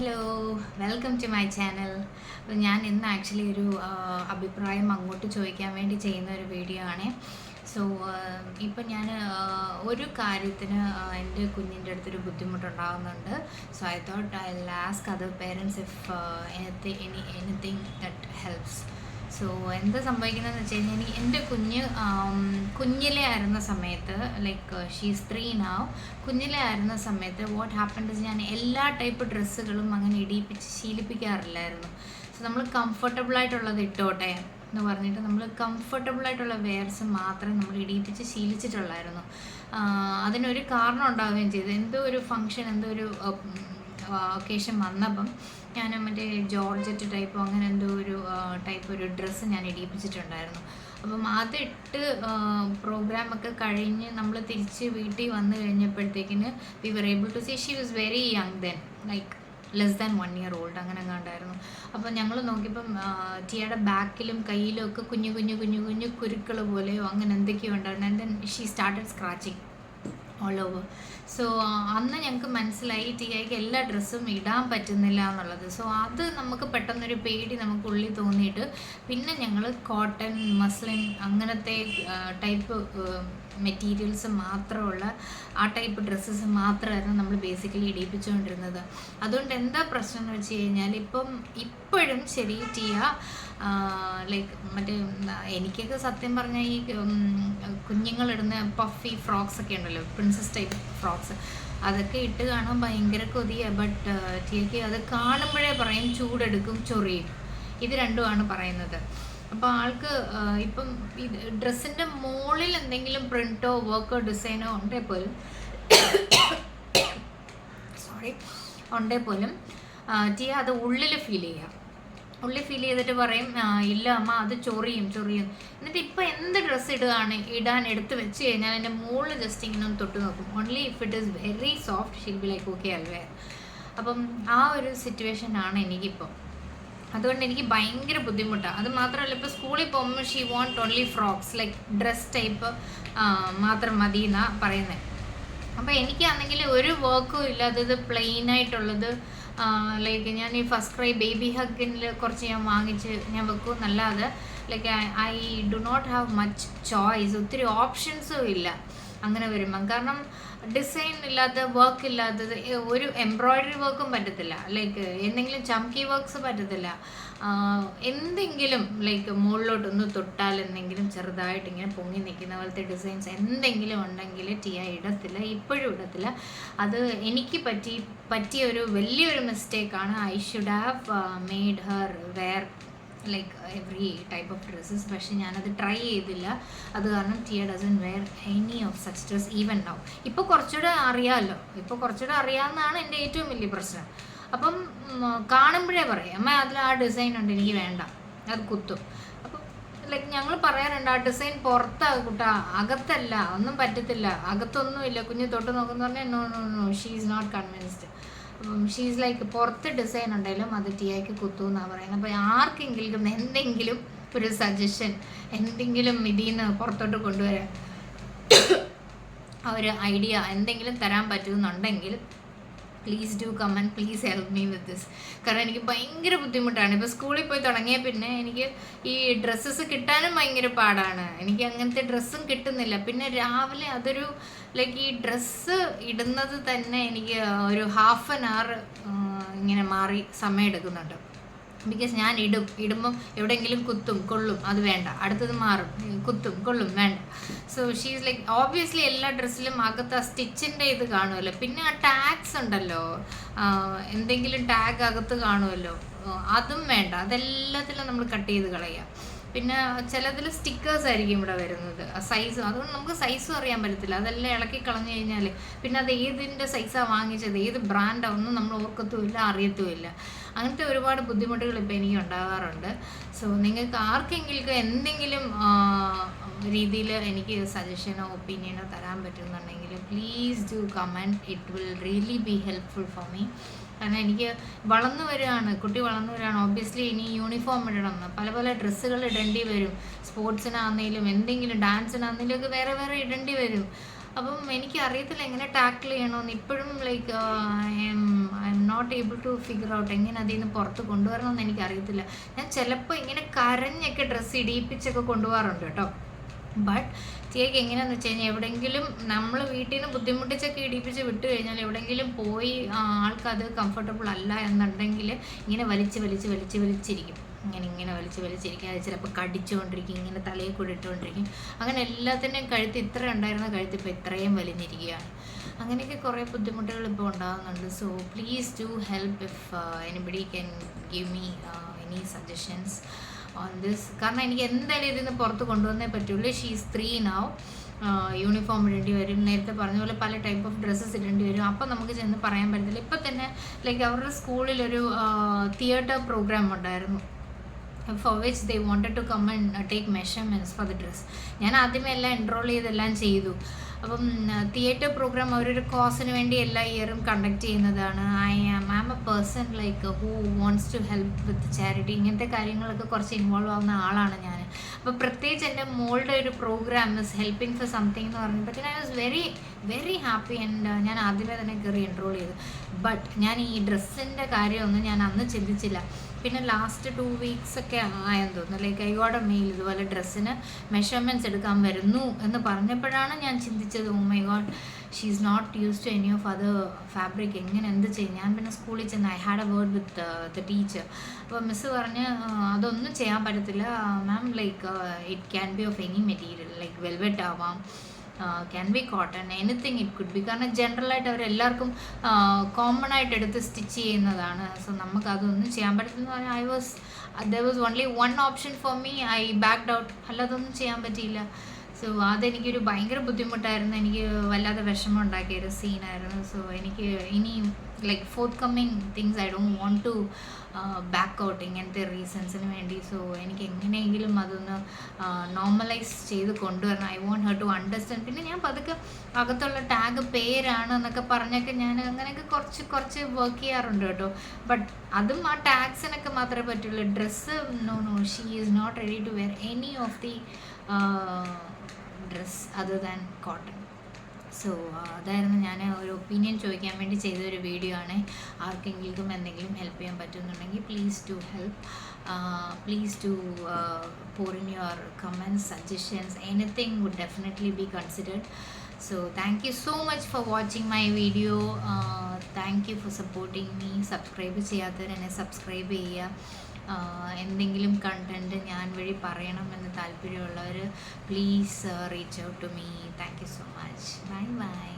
Hello, welcome to my channel. അപ്പോൾ ഞാൻ ഇന്ന് ആക്ച്വലി ഒരു അഭിപ്രായം അങ്ങോട്ട് ചോദിക്കാൻ വേണ്ടി ചെയ്യുന്ന ഒരു വീഡിയോ ആണ്. സോ ഇപ്പം ഞാൻ ഒരു കാര്യത്തിന് എൻ്റെ കുഞ്ഞിൻ്റെ അടുത്തൊരു ബുദ്ധിമുട്ടുണ്ടാകുന്നുണ്ട്. So I thought I ask other parents if anything that helps. So എന്താ സംഭവിക്കുന്നതെന്ന് വെച്ച് കഴിഞ്ഞാൽ എൻ്റെ കുഞ്ഞിലെ ആയിരുന്ന സമയത്ത്, ലൈക്ക് ഷീസ് 3 now. കുഞ്ഞിലെ ആയിരുന്ന സമയത്ത് വാട്ട് ഹാപ്പൻഡ് ഞാൻ എല്ലാ ടൈപ്പ് ഡ്രസ്സുകളും അങ്ങനെ ഇടിയിപ്പിച്ച് ശീലിപ്പിക്കാറില്ലായിരുന്നു. സോ നമ്മൾ കംഫർട്ടബിളായിട്ടുള്ളത് ഇട്ടോട്ടെ എന്ന് പറഞ്ഞിട്ട് നമ്മൾ കംഫർട്ടബിളായിട്ടുള്ള വെയർസ് മാത്രമേ നമ്മൾ ഇടിയിപ്പിച്ച് ശീലിച്ചിട്ടുള്ളായിരുന്നു. അതിനൊരു കാരണം ഉണ്ടാവുകയും ചെയ്തു. എന്തോ ഒരു ഫങ്ഷൻ, എന്തോ ഒരു ഒക്കേഷൻ വന്നപ്പം ഞാൻ മറ്റേ ജോർജറ്റ് ടൈപ്പോ അങ്ങനെ എന്തോ ഒരു ടൈപ്പ് ഒരു ഡ്രസ്സ് ഞാൻ ഇടിയിപ്പിച്ചിട്ടുണ്ടായിരുന്നു. അപ്പം അതിട്ട് പ്രോഗ്രാമൊക്കെ കഴിഞ്ഞ് നമ്മൾ തിരിച്ച് വീട്ടിൽ വന്നു കഴിഞ്ഞപ്പോഴത്തേക്കിന് we were able to see she was very young then, like less than 1 year old അങ്ങനെ ഉണ്ടായിരുന്നു. അപ്പോൾ ഞങ്ങൾ നോക്കിയപ്പം ടിയയുടെ ബാക്കിലും കയ്യിലും ഒക്കെ കുഞ്ഞു കുഞ്ഞു കുഞ്ഞു കുഞ്ഞു കുരുക്കൾ പോലെയോ അങ്ങനെ എന്തൊക്കെയോ ഉണ്ടായിരുന്നു. And then she started scratching all over. So അന്ന് ഞങ്ങൾക്ക് മനസ്സിലായി ടിയയ്ക്ക് എല്ലാ ഡ്രസ്സും ഇടാൻ പറ്റുന്നില്ല എന്നുള്ളത്. സോ അത് നമുക്ക് പെട്ടെന്നൊരു പേടി നമുക്കുള്ളിൽ തോന്നിയിട്ട് പിന്നെ ഞങ്ങൾ കോട്ടൺ, മസ്ലിൻ അങ്ങനത്തെ ടൈപ്പ് മെറ്റീരിയൽസ് മാത്രമുള്ള ആ ടൈപ്പ് ഡ്രസ്സസ് മാത്രമായിരുന്നു നമ്മൾ ബേസിക്കലി ഇടിയിപ്പിച്ചുകൊണ്ടിരുന്നത്. അതുകൊണ്ട് എന്താ പ്രശ്നം എന്ന് വെച്ച് കഴിഞ്ഞാൽ ഇപ്പോഴും ശരി ടിയ ലൈക്ക് മറ്റേ എനിക്കൊക്കെ സത്യം പറഞ്ഞാൽ ഈ കുഞ്ഞുങ്ങളിടുന്ന പഫി ഫ്രോക്സ് ഒക്കെ ഉണ്ടല്ലോ, പ്രിൻസസ് ടൈപ്പ് ഫ്രോക്സ്, അതൊക്കെ ഇട്ട് കാണാൻ ഭയങ്കര കൊതിയാണ്. ബട്ട് ടിയയ്ക്ക് അത് കാണുമ്പോഴേ പറയും ചൂടെടുക്കും, ചൊറിയും. ഇത് രണ്ടുമാണ് പറയുന്നത്. അപ്പോൾ ആൾക്ക് ഇപ്പം ഈ ഡ്രസ്സിൻ്റെ മുകളിൽ എന്തെങ്കിലും പ്രിൻറ്റോ വർക്കോ ഡിസൈനോ ഉണ്ടേ പോലും ടിയ അത് ഉള്ളിൽ ഫീൽ ചെയ്തിട്ട് പറയും ഇല്ല അമ്മ അത് ചൊറിയും. എന്നിട്ട് ഇപ്പം എന്ത് ഡ്രസ്സ് ഇടാൻ എടുത്ത് വെച്ച് കഴിഞ്ഞാൽ എൻ്റെ മുകളിൽ ജസ്റ്റ് ഇങ്ങനെ ഒന്ന് തൊട്ട് നോക്കും. Only if it is very soft she'll be like okay always. അപ്പം ആ ഒരു സിറ്റുവേഷനാണ് എനിക്കിപ്പം. അതുകൊണ്ട് എനിക്ക് ഭയങ്കര ബുദ്ധിമുട്ടാണ്. അത് മാത്രമല്ല ഇപ്പോൾ സ്കൂളിൽ പോകുമ്പോൾ she want only frocks, like dress type മാത്രം മതി എന്നാണ് പറയുന്നത്. അപ്പോൾ എനിക്കാണെങ്കിൽ ഒരു വർക്കും ഇല്ലാത്തത് പ്ലെയിനായിട്ടുള്ളത്, ലൈക്ക് ഞാൻ ഈ ഫസ്റ്റ് ക്രൈ ബേബി ഹഗിൽ കുറച്ച് ഞാൻ വാങ്ങിച്ച് ഞാൻ വെക്കും എന്നല്ലാതെ like I do not have much choice. ഒത്തിരി ഓപ്ഷൻസും ഇല്ല അങ്ങനെ വരുമ്പം. കാരണം ഡിസൈൻ ഇല്ലാത്ത, വർക്ക് ഇല്ലാത്തത്, ഒരു എംബ്രോയ്ഡറി വർക്കും പറ്റത്തില്ല, ലൈക്ക് എന്തെങ്കിലും ചംക്കി വർക്ക്സ് പറ്റത്തില്ല. എന്തെങ്കിലും ലൈക്ക് മുകളിലോട്ടൊന്ന് തൊട്ടാൽ എന്തെങ്കിലും ചെറുതായിട്ട് ഇങ്ങനെ പൊങ്ങി നിൽക്കുന്ന പോലത്തെ ഡിസൈൻസ് എന്തെങ്കിലും ഉണ്ടെങ്കിൽ ടിയ ഇടത്തില്ല, ഇപ്പോഴും ഇടത്തില്ല. അത് എനിക്ക് പറ്റിയ ഒരു വലിയൊരു മിസ്റ്റേക്കാണ്. I should have made her wear like every type of dresses. പക്ഷെ ഞാനത് ട്രൈ ചെയ്തില്ല. അത് കാരണം Tiya doesn't wear any of such dress even now. ഇപ്പോൾ കുറച്ചുകൂടെ അറിയാമെന്നാണ് എൻ്റെ ഏറ്റവും വലിയ പ്രശ്നം. അപ്പം കാണുമ്പോഴേ പറയും അമ്മ അതിൽ ആ ഡിസൈൻ ഉണ്ട്, എനിക്ക് വേണ്ട, അത് കുത്തും. അപ്പം ലൈക്ക് ഞങ്ങൾ പറയാറുണ്ട് ആ ഡിസൈൻ പുറത്താണ് കൂട്ടാ, അകത്തല്ല, ഒന്നും പറ്റത്തില്ല, അകത്തൊന്നുമില്ല, കുഞ്ഞ് തൊട്ട് നോക്കുന്ന പറഞ്ഞാൽ no she is not convinced. She's like പുറത്ത് ഡിസൈൻ ഉണ്ടെങ്കിലും അത് ടിയയ്ക്ക് കുത്തു എന്നാണ് പറയുന്നത്. അപ്പോൾ ആർക്കെങ്കിലും എന്തെങ്കിലും ഒരു സജഷൻ, എന്തെങ്കിലും ഇതിൽ നിന്ന് പുറത്തോട്ട് കൊണ്ടുവരാൻ ഒരു ഐഡിയ എന്തെങ്കിലും തരാൻ പറ്റുമെന്നുണ്ടെങ്കിൽ please do comment, please help me with this. കാരണം എനിക്ക് ഭയങ്കര ബുദ്ധിമുട്ടാണ്. ഇപ്പോൾ സ്കൂളിൽ പോയി തുടങ്ങിയ പിന്നെ എനിക്ക് ഈ ഡ്രസ്സസ് കിട്ടാനും ഭയങ്കര പാടാണ്. എനിക്ക് അങ്ങനത്തെ ഡ്രസ്സും കിട്ടുന്നില്ല. പിന്നെ രാവിലെ അതൊരു ലൈക്ക് ഈ ഡ്രസ്സ് ഇടുന്നത് തന്നെ എനിക്ക് ഒരു 1/2 an hour ഇങ്ങനെ മാറി സമയം എടുക്കുന്നുണ്ട്. ബിക്കോസ് ഞാൻ ഇടുമ്പം എവിടെയെങ്കിലും കുത്തും, കൊള്ളും, അത് വേണ്ട, അടുത്തത് മാറും, കുത്തും, കൊള്ളും, വേണ്ട. സോ ഷീസ് ലൈക്ക് ഓബ്വിയസ്ലി എല്ലാ ഡ്രസ്സിലും അകത്ത് ആ സ്റ്റിച്ചിൻ്റെ ഇത് കാണുമല്ലോ. പിന്നെ ആ ടാഗ്സ് ഉണ്ടല്ലോ, എന്തെങ്കിലും ടാഗ് അകത്ത് കാണുമല്ലോ, അതും വേണ്ട, അതെല്ലാത്തിലും നമ്മൾ കട്ട് ചെയ്ത് കളയുക. പിന്നെ ചിലതിൽ സ്റ്റിക്കേഴ്സ് ആയിരിക്കും ഇവിടെ വരുന്നത്, സൈസ്, അതുകൊണ്ട് നമുക്ക് സൈസും അറിയാൻ പറ്റത്തില്ല. അതെല്ലാം ഇളക്കി കളഞ്ഞു കഴിഞ്ഞാൽ പിന്നെ അത് ഏതിൻ്റെ സൈസാണ് വാങ്ങിച്ചത്, ഏത് ബ്രാൻഡാണ്, ഒന്നും നമ്മൾ ഓർക്കത്തുമില്ല, അറിയത്തുമില്ല. അങ്ങനത്തെ ഒരുപാട് ബുദ്ധിമുട്ടുകൾ ഇപ്പോൾ എനിക്ക് ഉണ്ടാകാറുണ്ട്. സോ നിങ്ങൾക്ക് ആർക്കെങ്കിലും എന്തെങ്കിലും രീതിയിൽ എനിക്ക് സജഷനോ ഒപ്പീനിയനോ തരാൻ പറ്റുന്നുണ്ടെങ്കിൽ please do comment. It will really B helpful for me. കാരണം എനിക്ക് കുട്ടി വളർന്നു വരികയാണ്. ഓബ്വിയസ്ലി ഇനി യൂണിഫോം ഇടണം, പല ഡ്രസ്സുകൾ ഇടേണ്ടി വരും. സ്പോർട്സിനാണെങ്കിലും എന്തെങ്കിലും ഡാൻസിനാണെങ്കിലും ഒക്കെ വേറെ ഇടേണ്ടി വരും. അപ്പം എനിക്ക് അറിയത്തില്ല എങ്ങനെ ടാക്കിൾ ചെയ്യണമെന്ന്. ഇപ്പോഴും like I am not able to figure out എങ്ങനെ അതിൽ നിന്ന് പുറത്ത് കൊണ്ടുവരണമെന്ന് എനിക്കറിയത്തില്ല. ഞാൻ ചിലപ്പോൾ ഇങ്ങനെ കരഞ്ഞൊക്കെ ഡ്രസ്സ് ഇടിയിപ്പിച്ചൊക്കെ കൊണ്ടുപോകാറുണ്ട് കേട്ടോ. ബട്ട് തിയക്ക് എങ്ങനെയാണെന്ന് വെച്ച് കഴിഞ്ഞാൽ എവിടെയെങ്കിലും നമ്മൾ വീട്ടിൽ നിന്ന് ബുദ്ധിമുട്ടിച്ചൊക്കെ ഇടിപ്പിച്ച് വിട്ട് കഴിഞ്ഞാൽ എവിടെയെങ്കിലും പോയി ആൾക്കത് കംഫർട്ടബിൾ അല്ല എന്നുണ്ടെങ്കിൽ ഇങ്ങനെ വലിച്ചിരിക്കും. ഇങ്ങനെ വലിച്ചിരിക്കും. അത് ചിലപ്പോൾ കടിച്ചുകൊണ്ടിരിക്കും, ഇങ്ങനെ തലയിൽ കൂടി ഇട്ടുകൊണ്ടിരിക്കും. അങ്ങനെ എല്ലാത്തിൻ്റെയും കഴുത്ത് ഇത്ര ഉണ്ടായിരുന്ന കഴുത്ത് ഇപ്പോൾ ഇത്രയും വലിഞ്ഞിരിക്കുകയാണ്. അങ്ങനെയൊക്കെ കുറേ ബുദ്ധിമുട്ടുകൾ ഇപ്പോൾ ഉണ്ടാകുന്നുണ്ട്. So please do help if anybody can give me any suggestions on this. കാരണം എനിക്ക് എന്തായാലും ഇതിൽ നിന്ന് പുറത്ത് കൊണ്ടുവന്നേ പറ്റുള്ളൂ. She is 3 now. യൂണിഫോം ഇടേണ്ടി വരും, നേരത്തെ പറഞ്ഞ പോലെ പല ടൈപ്പ് ഓഫ് ഡ്രസ്സസ് ഇടേണ്ടി വരും. അപ്പം നമുക്ക് ചെന്ന് പറയാൻ പറ്റത്തില്ല. ഇപ്പം തന്നെ ലൈക്ക് അവരുടെ സ്കൂളിലൊരു തിയേറ്റർ പ്രോഗ്രാം ഉണ്ടായിരുന്നു, for which they wanted to come and take measurements for the dress. ഞാൻ ആദ്യമേ എല്ലാം എൻറോൾ ചെയ്തെല്ലാം ചെയ്തു. അപ്പം തിയേറ്റർ പ്രോഗ്രാം അവരൊരു കോസിന് വേണ്ടി എല്ലാ ഇയറും കണ്ടക്ട് ചെയ്യുന്നതാണ്. I am a person like who wants to help with charity. ഇങ്ങനത്തെ കാര്യങ്ങളൊക്കെ കുറച്ച് ഇൻവോൾവ് ആവുന്ന ആളാണ് ഞാൻ. അപ്പോൾ പ്രത്യേകിച്ച് എൻ്റെ മോളുടെ ഒരു programme is helping for something എന്ന് പറഞ്ഞപ്പോൾ I was very very happy. And ഞാൻ ആദ്യമേ തന്നെ കയറി എൻറോൾ ചെയ്തു. ബട്ട് ഞാൻ ഈ ഡ്രസ്സിൻ്റെ കാര്യമൊന്നും ഞാൻ അന്ന് ചിന്തിച്ചില്ല. പിന്നെ ലാസ്റ്റ് 2 weeks ഒക്കെ ആയെന്ന് തോന്നുന്നു. Like I got a mail ഇതുപോലെ ഡ്രസ്സിന് മെഷർമെൻറ്റ്സ് എടുക്കാൻ വരുന്നു എന്ന് പറഞ്ഞപ്പോഴാണ് ഞാൻ ചിന്തിച്ചത്, oh my god, she is not use to any of other fabric. എങ്ങനെ എന്ത് ചെയ്യും? ഞാൻ പിന്നെ സ്കൂളിൽ ചെന്ന് I had a word with the teacher. അപ്പോൾ മിസ്സ് പറഞ്ഞ് അതൊന്നും ചെയ്യാൻ പറ്റത്തില്ല ma'am, like it can be of any material, like velvet ആവാം, can be cotton, anything it could be. കാരണം ജനറലായിട്ട് അവരെല്ലാവർക്കും കോമൺ ആയിട്ട് എടുത്ത് സ്റ്റിച്ച് ചെയ്യുന്നതാണ്. സോ നമുക്ക് അതൊന്നും ചെയ്യാൻ പറ്റത്തില്ലെന്ന് പറഞ്ഞാൽ there was only one option for me. I backed out. അല്ലാതൊന്നും ചെയ്യാൻ പറ്റിയില്ല. സോ അതെനിക്കൊരു ഭയങ്കര ബുദ്ധിമുട്ടായിരുന്നു. എനിക്ക് വല്ലാതെ വിഷമം ഉണ്ടാക്കിയൊരു സീനായിരുന്നു. സോ എനിക്ക് ഇനി like forthcoming things I don't want to back out ഇങ്ങനത്തെ റീസൺസിന് വേണ്ടി. സോ എനിക്ക് എങ്ങനെയെങ്കിലും അതൊന്ന് നോർമലൈസ് ചെയ്ത് കൊണ്ടുവരണം. I want her to understand. പിന്നെ ഞാൻ പതുക്കെ അകത്തുള്ള ടാഗ് പേരാണ് എന്നൊക്കെ പറഞ്ഞൊക്കെ ഞാൻ അങ്ങനെയൊക്കെ കുറച്ച് വർക്ക് ചെയ്യാറുണ്ട് കേട്ടോ. ബട്ട് അതും ആ ടാഗ്സിനൊക്കെ മാത്രമേ പറ്റുള്ളൂ. Dress no, she is not ready to wear any of the dress other than cotton. So അതായിരുന്നു ഞാൻ ഒരു ഒപ്പീനിയൻ ചോദിക്കാൻ വേണ്ടി ചെയ്തൊരു വീഡിയോ ആണ്. ആർക്കെങ്കിലും എന്തെങ്കിലും ഹെൽപ്പ് ചെയ്യാൻ പറ്റുന്നുണ്ടെങ്കിൽ please to help. Please to pour in your comments, suggestions, anything would definitely be considered. So thank you so much for watching my video. Thank you for supporting me. Subscribe ചെയ്യാത്തവരെന്നെ subscribe ചെയ്യുക. എന്തെങ്കിലും content ഞാൻ വഴി പറയണമെന്ന് താല്പര്യമുള്ളവർ please reach out to me. Thank you so much. Bye by.